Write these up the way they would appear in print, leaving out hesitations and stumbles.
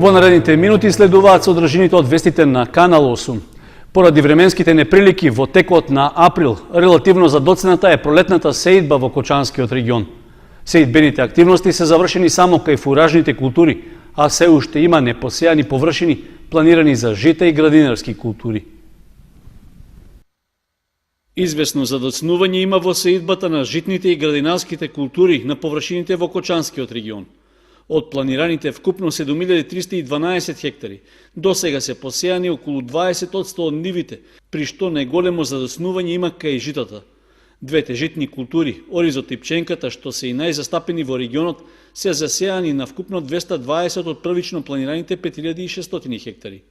Во наредните минути следуваат содржините од вестите на Канал 8. Поради временските неприлики во текот на април, релативно задоцната е пролетната сеидба во Кочанскиот регион. Сеидбените активности се завршени само кај фуражните култури, а се уште има непосејани површини планирани за жита и градинарски култури. Известно задоцнување има во сеидбата на житните и градинарските култури на површините во Кочанскиот регион. Од планираните вкупно 7312 хектари, до сега се посејани околу 20% од нивите, при што најголемо задоцнување има кај житата. Двете житни култури, оризот и пченката, што се и најзастапени во регионот, се засејани на вкупно 220 од првично планираните 5600 хектари.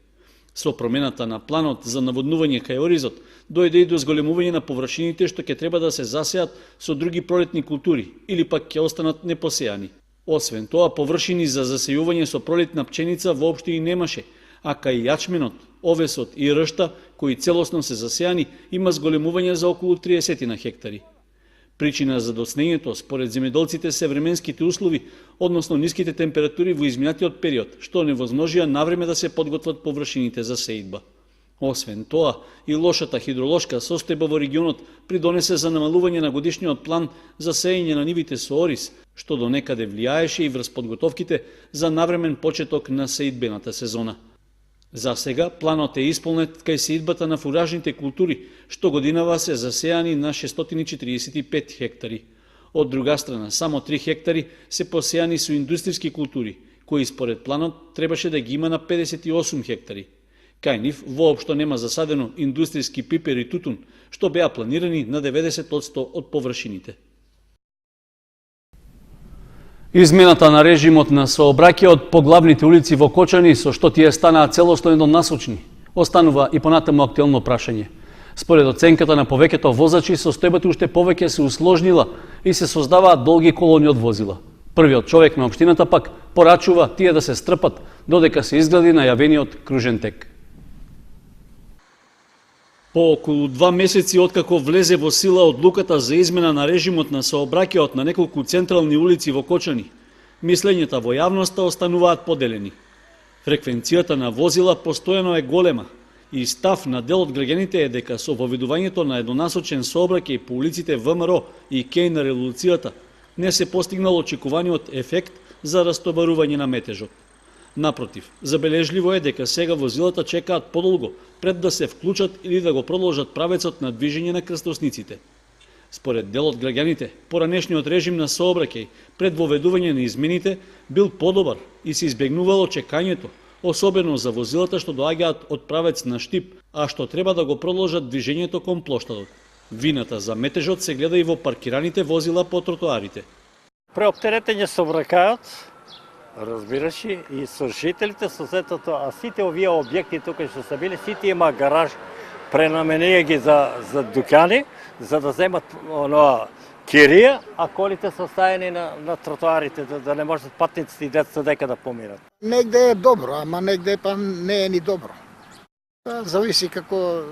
Со промената на планот за наводнување кај оризот, дојде и до зголемување на површините што ќе треба да се засеат со други пролетни култури или пак ќе останат непосејани. Освен тоа, површини за засејување со пролетна пченица воопште и немаше, а кај јачменот, овесот и ршта, кои целосно се засејани, има зголемување за околу 30 на хектари. Причина за доцнењето, според земјоделците, се временските услови, односно ниските температури во изминатиот период, што невозможија навреме да се подготват површините за сеидба. Освен тоа, и лошата хидролошка состојба во регионот придонесе за намалување на годишниот план за сеење на нивите со ориз, што до некаде влијаеше и врз подготовките за навремен почеток на сеидбената сезона. За сега, планот е исполнет кај сеидбата на фуражните култури, што годинава се засејани на 645 хектари. Од друга страна, само 3 хектари се посејани со индустријски култури, кои според планот требаше да ги има на 58 хектари. Кај нив воопшто нема засадено индустријски пипер и тутун, што беа планирани на 90% од површините. Измената на режимот на сообраќај од поглавните улици во Кочани, со што тие станаат целосно еднонасочни, останува и понатаму актуелно прашање. Според оценката на повеќето возачи, состојбата уште повеќе се усложнила и се создаваат долги колони од возила. Првиот човек на општината пак порачува тие да се стрпат додека се изгради најавениот кружен тек. По околу 2 месеци откако влезе во сила одлуката за измена на режимот на сообраќајот на неколку централни улици во Кочани, мислењата во јавноста остануваат поделени. Фреквенцијата на возила постојано е голема и став на дел од граѓаните е дека со воведувањето на еднонасочен сообраќај по улиците ВМРО и кеј на револуцијата не се постигнал очекуваниот ефект за растоварување на метежот. Напротив, забележливо е дека сега возилата чекаат подолго пред да се вклучат или да го продолжат правецот на движење на крстосниците. Според дел од граѓаните, поранешниот режим на сообраќај пред воведување на измените бил подобар и се избегнувало чекањето, особено за возилата што доаѓаат од правец на Штип, а што треба да го продолжат движењето кон плоштадот. Вината за метежот се гледа и во паркираните возила по тротоарите. Преоптеретење сообраќајот, разбираш, и со жителите, со сетото, а сите овие објекти тука што се били, сите има гараж, пренаменија ги за дуќани, за да земат кирија, а колите се оставени на тротоарите, да не можат патниците и децата дека да поминат. Негде е добро, ама негде па не е ни добро. Зависи како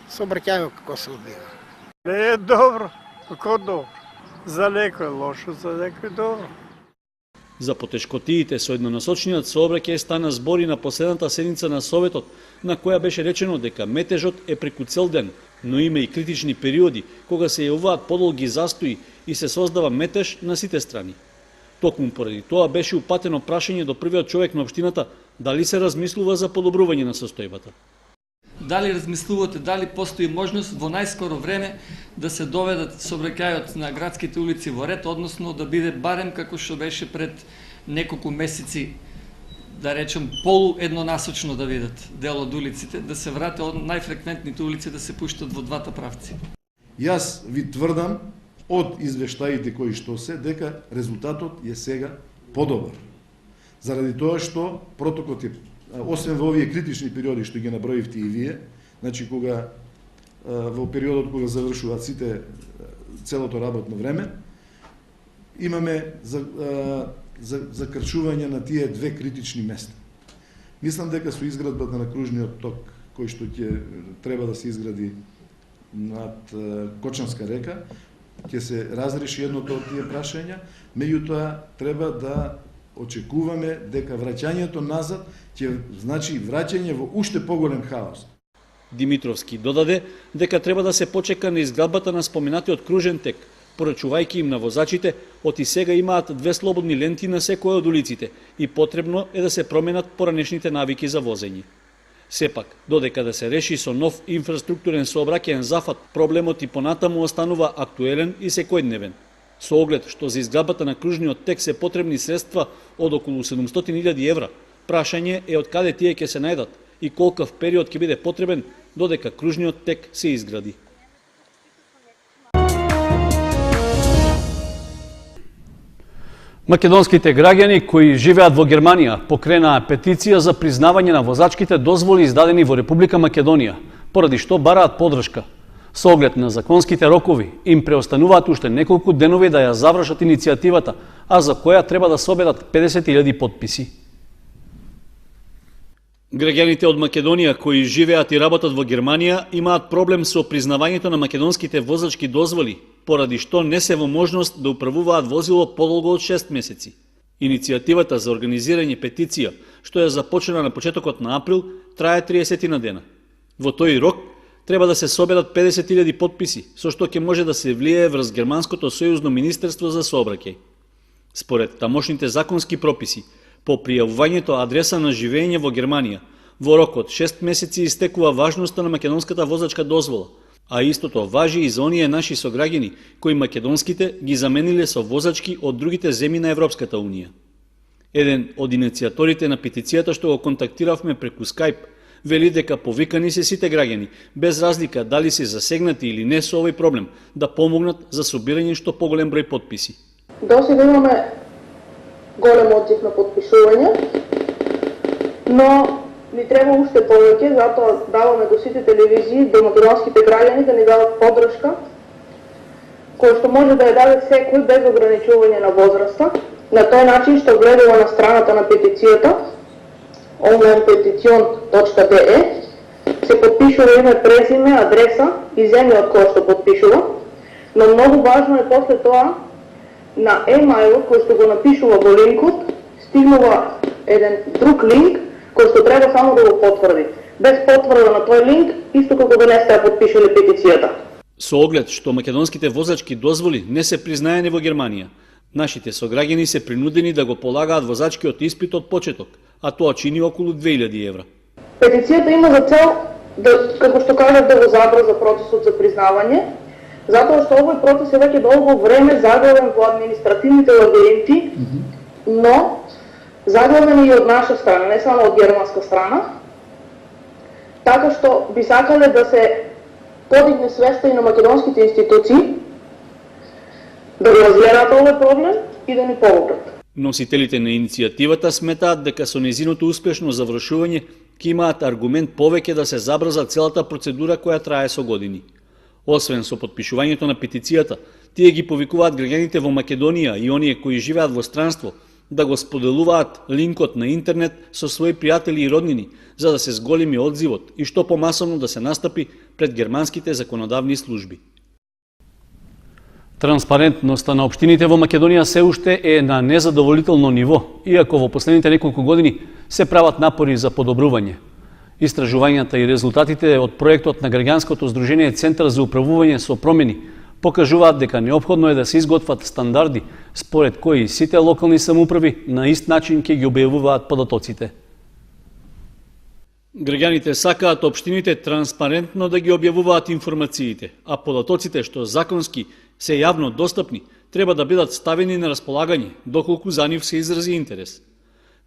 сообраќајот како се одвива. Не е добро, како добро. За некој лошо, за некој добро. За потешкотиите со еднонасочниот сообраќај стана збори на последната седница на Советот, на која беше речено дека метежот е преку цел ден, но има и критични периоди кога се јавуваат подолги застои и се создава метеж на сите страни. Токму поради тоа беше упатено прашање до првиот човек на општината дали се размислува за подобрување на состојбата. Дали размислувате, дали постои можност во најскоро време да се доведат сообраќајот на градските улици во ред, односно да биде барем како што беше пред неколку месеци, да речем, полуеднонасочно да видат дел од улиците, да се врате од најфреквентните улици да се пуштат во двата правци. Јас ви тврдам од извештаите кои што се дека резултатот е сега подобар. Заради тоа што протокот е, освен во овие критични периоди што ги наброивте и вие, значи кога во периодот кога завршуваат сите целото работно време, имаме закрчување на тие две критични места. Мислам дека со изградбата на кружниот ток, кој што ќе треба да се изгради над Кочанска река, ќе се разреши едното од тие прашања, меѓутоа треба да очекуваме дека враќањето назад ќе значи враќање во уште поголем хаос. Димитровски додаде дека треба да се почека на изградбата на споменатиот кружен тек, порачувајќи им на возачите, од и сега имаат 2 слободни ленти на секоја од улиците и потребно е да се променат поранешните навики за возење. Сепак, додека да се реши со нов инфраструктурен сообраќајен зафат, проблемот и понатаму останува актуелен и секојдневен. Со оглед што за изградбата на кружниот тек се потребни средства од околу 700.000 евра, прашање е од каде тие ќе се најдат и колкав период ќе биде потребен додека кружниот тек се изгради. Македонските граѓани кои живеат во Германија покренаа петиција за признавање на возачките дозволи издадени во Република Македонија, поради што бараат поддршка. Со оглед на законските рокови, им преостануваат уште неколку денови да ја завршат иницијативата, а за која треба да соберат 50.000 потписи. Граѓаните од Македонија кои живеат и работат во Германија имаат проблем со признавањето на македонските возачки дозволи, поради што не се во можност да управуваат возило подолго од 6 месеци. Иницијативата за организирање петиција, што ја започна на почетокот на април, трае 30 на дена. Во тој рок треба да се соберат 50.000 потписи, со што ќе може да се влие врз Германското сојузно министерство за сообраќај. Според тамошните законски прописи, по пријавувањето адреса на живење во Германија, во рок од 6 месеци истекува важноста на македонската возачка дозвола, а истото важи и за оние наши сограѓани кои македонските ги замениле со возачки од другите земји на Европската унија. Еден од иницијаторите на петицијата што го контактиравме преку Skype вели дека повикани се сите граѓани, без разлика дали се засегнати или не со овој проблем, да помогнат за собирање што поголем број потписи. Досега имаме голем одзив на потпишување, но ни треба уште повеќе, затоа даваме до сите телевизии, до македонските граѓани да ни дадат поддршка, која што може да ја даде секој без ограничување на возраста, на тој начин што гледува на страната на петицијата onlinepeticion.de, се подпишува име, презиме, адреса и земја од која што подпишува, но многу важно е после тоа на емајлот кој што го напишува во линкот, стигнува еден друг линк кој што треба само да го потврди. Без потврда на тој линк, исто како да не сте подпишале петицијата. Со оглед што македонските возачки дозволи не се признаени во Германија, нашите сограѓани се принудени да го полагаат возачкиот испит од почеток, а тоа чини околу 2000 евра. Петицијата има за цел да, како што кажат, да го забрза процесот за признавање, затоа што овој процес е веќе долго време заглавен во административните лабиринти, но заглавен и од наша страна, не само од германска страна, така што би сакале да се подигне свеста и на македонските институции, да го разгледаат овој проблем и да ни помогнат. Носителите на иницијативата сметаат дека со незиното успешно завршување ќе имаат аргумент повеќе да се забрза целата процедура која трае со години. Освен со подпишувањето на петицијата, тие ги повикуваат граѓаните во Македонија и оние кои живеат во странство да го споделуваат линкот на интернет со своји пријатели и роднини, за да се зголеми одзивот и што помасовно да се настапи пред германските законодавни служби. Транспарентноста на општините во Македонија се уште е на незадоволително ниво, иако во последните неколку години се прават напори за подобрување. Истражувањата и резултатите од проектот на граѓанското здружение Центар за управување со промени покажуваат дека неопходно е да се изготват стандарди според кои сите локални самоуправи на ист начин ќе ги објавуваат податоците. Граѓаните сакаат општините транспарентно да ги објавуваат информациите, а податоците што законски се јавно достапни треба да бидат ставени на располагање доколку за нив се изрази интерес.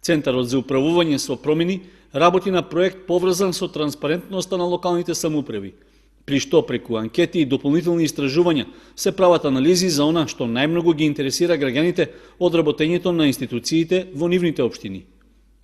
Центарот за управување со промени работи на проект поврзан со транспарентноста на локалните самоуправи, при што преку анкети и дополнителни истражувања се прават анализи за она што најмногу ги интересира граѓаните од работењето на институциите во нивните општини.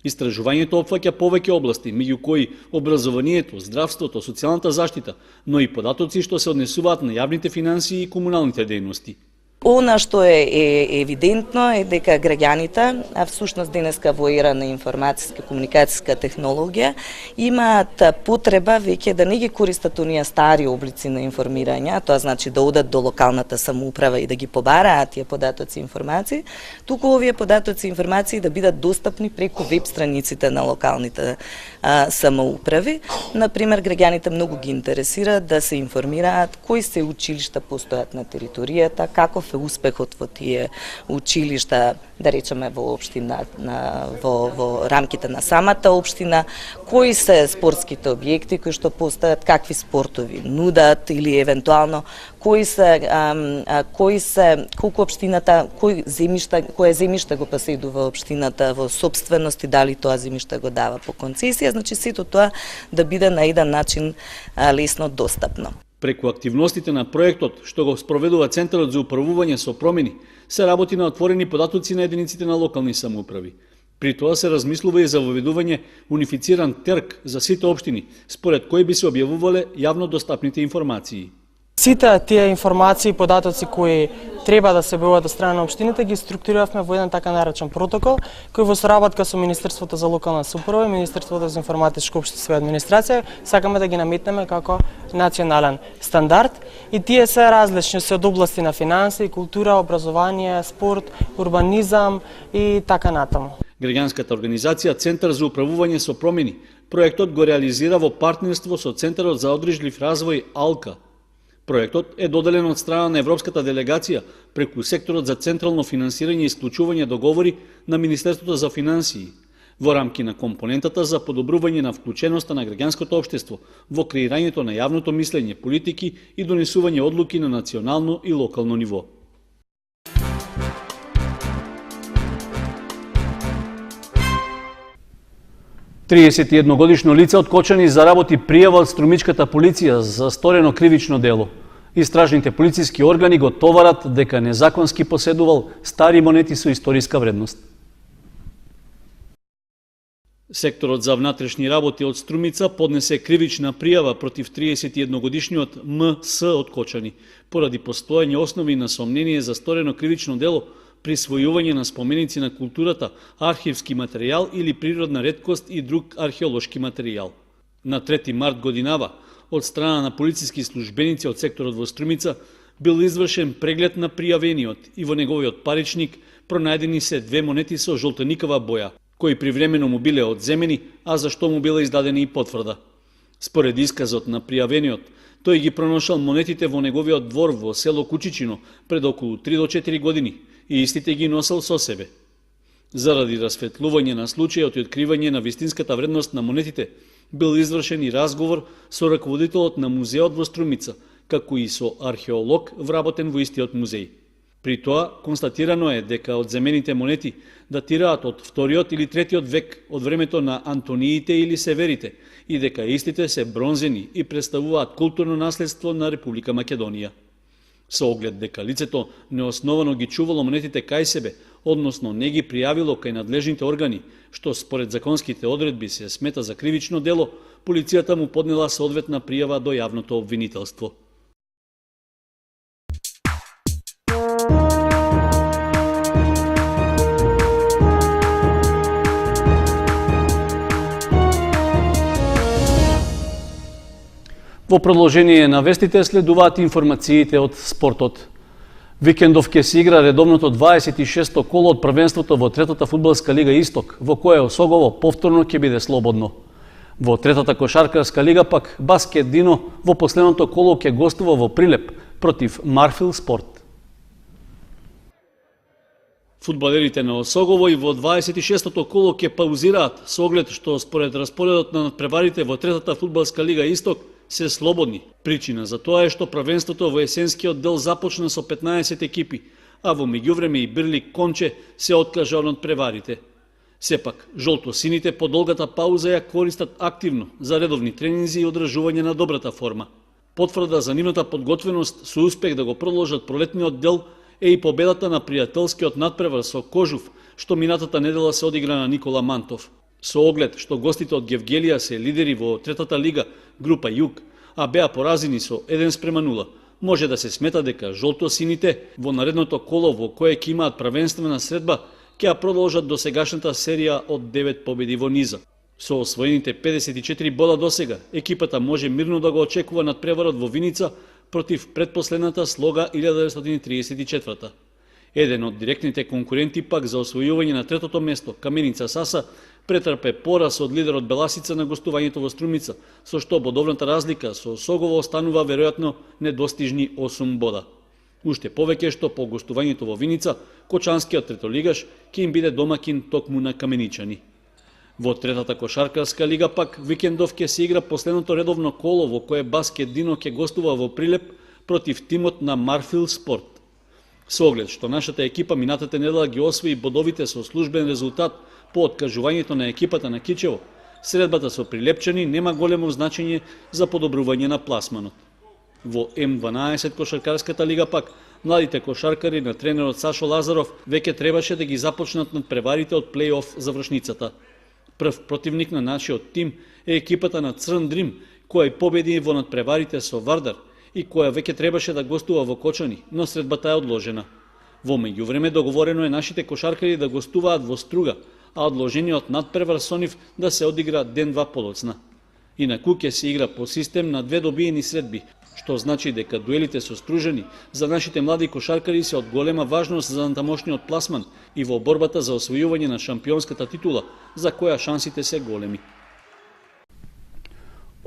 Истражувањето опфаќа повеќе области, меѓу кои образованието, здравството, социјалната заштита, но и податоци што се однесуваат на јавните финансии и комуналните дејности. Она што е евидентно е дека граѓаните, а всушност денеска во ера на информацијска комуникацијска технологија, имаат потреба веќе да не ги користат оние стари облици на информирање, тоа значи да одат до локалната самоуправа и да ги побараат тие податоци и информации, туку овие податоци и информации да бидат достапни преку веб страниците на локалните самоуправи. Например, граѓаните многу ги интересираат да се информираат кои се училишта постојат на територијата, каков е успехот во тие училишта, да речеме во општина, во рамките на самата општина, кои се спортските објекти кои што постојат, какви спортови нудат или евентуално кои се колку општината, кое земјиште го поседува општината во сопственост и дали тоа земјиште го дава по концесија, значи сето тоа да биде на еден начин лесно достапно. Преку активностите на проектот, што го спроведува Центарот за управување со промени, се работи на отворени податоци на единиците на локални самоуправи. При тоа се размислува и за воведување унифициран терк за сите општини, според кои би се објавувале јавно достапните информации. Сите тие информации и податоци кои треба да се објавуваат од страна на општините ги структуриравме во еден така наречен протокол кој во соработка со Министерството за локална самоуправа и Министерството за информатичко општество и администрација сакаме да ги наметнеме како национален стандард и тие се различни, се од области на финанси, култура, образование, спорт, урбанизам и така натаму. Граѓанската организација Центар за управување со промени проектот го реализира во партнерство со Центарот за одржлив развој АЛКА. Проектот е доделен од страна на Европската делегација преку секторот за централно финансирање и исклучување договори на Министерството за финансии во рамки на компонентата за подобрување на вклученоста на граѓанското општество во креирањето на јавното мислење, политики и донесување одлуки на национално и локално ниво. Годишно лице од Кочани заработи пријава од струмичката полиција за сторено кривично дело. Истражните полициски органи го товарат дека незаконски поседувал стари монети со историска вредност. Секторот за внатрешни работи од Струмица поднесе кривична пријава против 31-годишниот МС од Кочани, поради постојање основи на сомнение за сторено кривично дело, присвојување на споменици на културата, архивски материјал или природна реткост и друг археолошки материјал. На 3 март годинава, од страна на полициски службеници од секторот во Струмица, бил извршен преглед на пријавениот и во неговиот паричник пронајдени се 2 монети со жолтеникава боја, кои привремено му биле одземени, а за што му била издадена и потврда. Според исказот на пријавениот, тој ги проношал монетите во неговиот двор во село Кучичино пред околу 3 до 4 години и истите ги носел со себе. Заради расветлување на случајот и откривање на вистинската вредност на монетите, бил извршен и разговор со раководителот на музеот во Струмица, како и со археолог вработен во истиот музеј. При тоа констатирано е дека одземените монети датираат од 2 или 3 век од времето на Антониите или Северите и дека истите се бронзени и представуваат културно наследство на Република Македонија. Со оглед дека лицето неосновано ги чувало монетите кај себе, односно не ги пријавило кај надлежните органи, што според законските одредби се смета за кривично дело, полицијата му поднела соодветна пријава до јавното обвинителство. Во продолжение на вестите следуваат информациите од спортот. Викендов ќе се игра редовното 26-то коло од првенството во третата фудбалска лига Исток, во кое Осогово повторно ќе биде слободно. Во третата кошаркарска лига пак Баскет Дино во последното коло ќе гостува во Прилеп против Марфил Спорт. Фудбалерите на Осогово и во 26-тото коло ќе паузираат со оглед што според распоредот на надпреварите во третата фудбалска лига Исток се слободни. Причина за тоа е што првенството во есенскиот дел започна со 15 екипи, а во меѓувреме и Бирлик Конче се откажа од надпреварите. Сепак, жолто-сините по долгата пауза ја користат активно за редовни тренинзи и одржување на добрата форма. Потврда за нивната подготвеност со успех да го продолжат пролетниот дел е и победата на пријателскиот надпревар со Кожув, што минатата недела се одигра на Никола Мантов. Со оглед што гостите од Гевгелија се лидери во третата лига, група Југ, а беа поразени со 1:0, може да се смета дека жолто-сините во наредното коло во кое ќе имаат првенствена средба ќе ја продолжат до сегашната серија од 9 победи во низа. Со освоените 54 бода досега, екипата може мирно да го очекува надпреварот во Виница против предпоследната Слога 1934. Еден од директните конкуренти пак за освојување на третото место, Каменица Саса, претрпе пораз од лидерот Беласица на гостувањето во Струмица, со што бодовната разлика со Согово останува веројатно недостижни 8 бода. Уште повеќе што по гостувањето во Виница, кочанскиот третолигаш ќе им биде домакин токму на каменичани. Во третата кошаркарска лига пак викендов ќе се игра последното редовно коло во кое Баскет Дино ќе гостува во Прилеп против тимот на Марфил Спорт. Со оглед што нашата екипа минатата недела ги освои бодовите со службен резултат по откажувањето на екипата на Кичево, средбата со прилепчани нема големо значење за подобрување на пласманот. Во М12 кошаркарската лига пак, младите кошаркари на тренерот Сашо Лазаров веќе требаше да ги започнат надпреварите од плей-оф завршницата. Прв противник на нашиот тим е екипата на Црн Дрим, која победи во надпреварите со Вардар и која веќе требаше да гостува во Кочани, но средбата е одложена. Во меѓувреме договорено е нашите кошаркари да гостуваат во Струга, а одложениот надпревар со нив да се одигра ден-два подоцна. Инаку ќе се игра по систем на 2 добиени средби, што значи дека дуелите со Стружани за нашите млади кошаркари се од голема важност за натамошниот пласман и во борбата за освојување на шампионската титула, за која шансите се големи.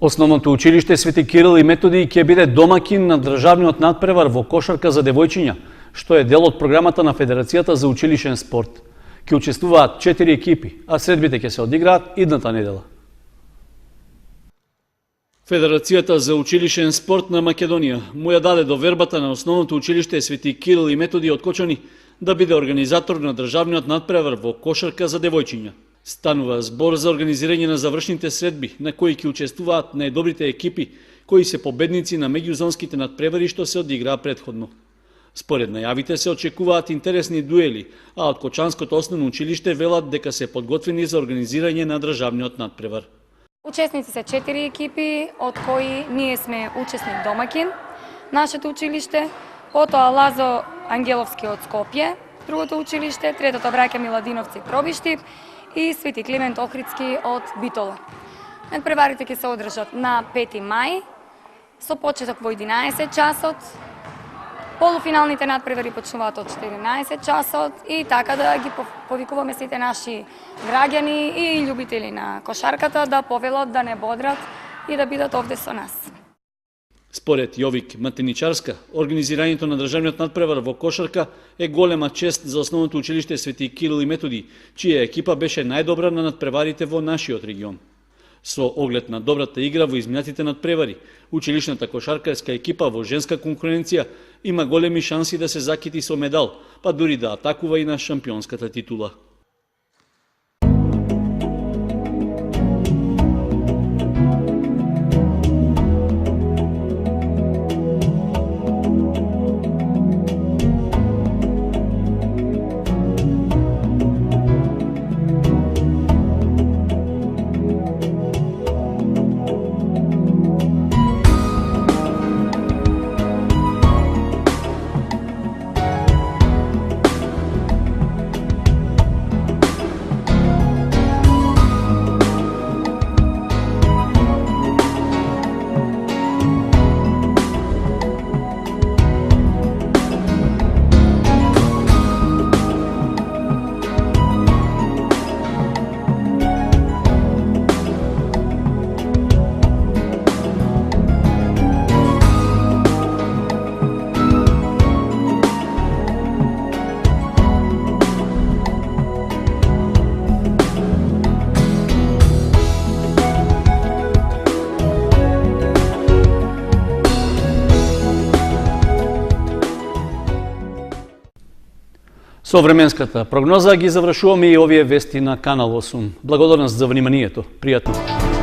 Основното училиште Свети Кирил и Методи ќе биде домакин на државниот надпревар во кошарка за девојчиња, што е дел од програмата на Федерацијата за училишен спорт. Ќе учествуваат 4 екипи, а средбите ќе се одиграат идната недела. Федерацијата за училишен спорт на Македонија му ја даде довербата на основното училиште Свети Кирил и Методи од Кочани да биде организатор на државниот надпревар во кошарка за девојчиња. Станува збор за организирање на завршните средби, на кои ќе учествуваат најдобрите екипи, кои се победници на меѓузонските надпревари што се одиграа претходно. Според најавите се очекуваат интересни дуели, а од Кочанското основно училиште велат дека се подготвени за организирање на државниот надпревар. Учесници се 4 екипи, од кои ние сме учесник домакин, нашето училиште, потоа Лазо Ангеловски од Скопје, другото училиште, третото браќа Миладиновци Пробишти и Свети Климент Охридски од Битола. Надпреварите ќе се одржат на 5 мај, со почеток во 11 часот. Полуфиналните надпревари почнуваат од 14 часот и така да ги повикуваме сите наши граѓани и љубители на кошарката да повелат, да не бодрат и да бидат овде со нас. Според Јовик Матеничарска, организирањето на државниот надпревар во кошарка е голема чест за основното училиште Свети Кирил и Методи, чија екипа беше најдобра на надпреварите во нашиот регион. Со оглед на добрата игра во изминатите надпревари, училишната кошаркарска екипа во женска конкуренција има големи шанси да се закити со медал, па дури да атакува и на шампионската титула. Со временската прогноза ги завршуваме и овие вести на Канал 8. Благодарност за вниманието. Пријатно.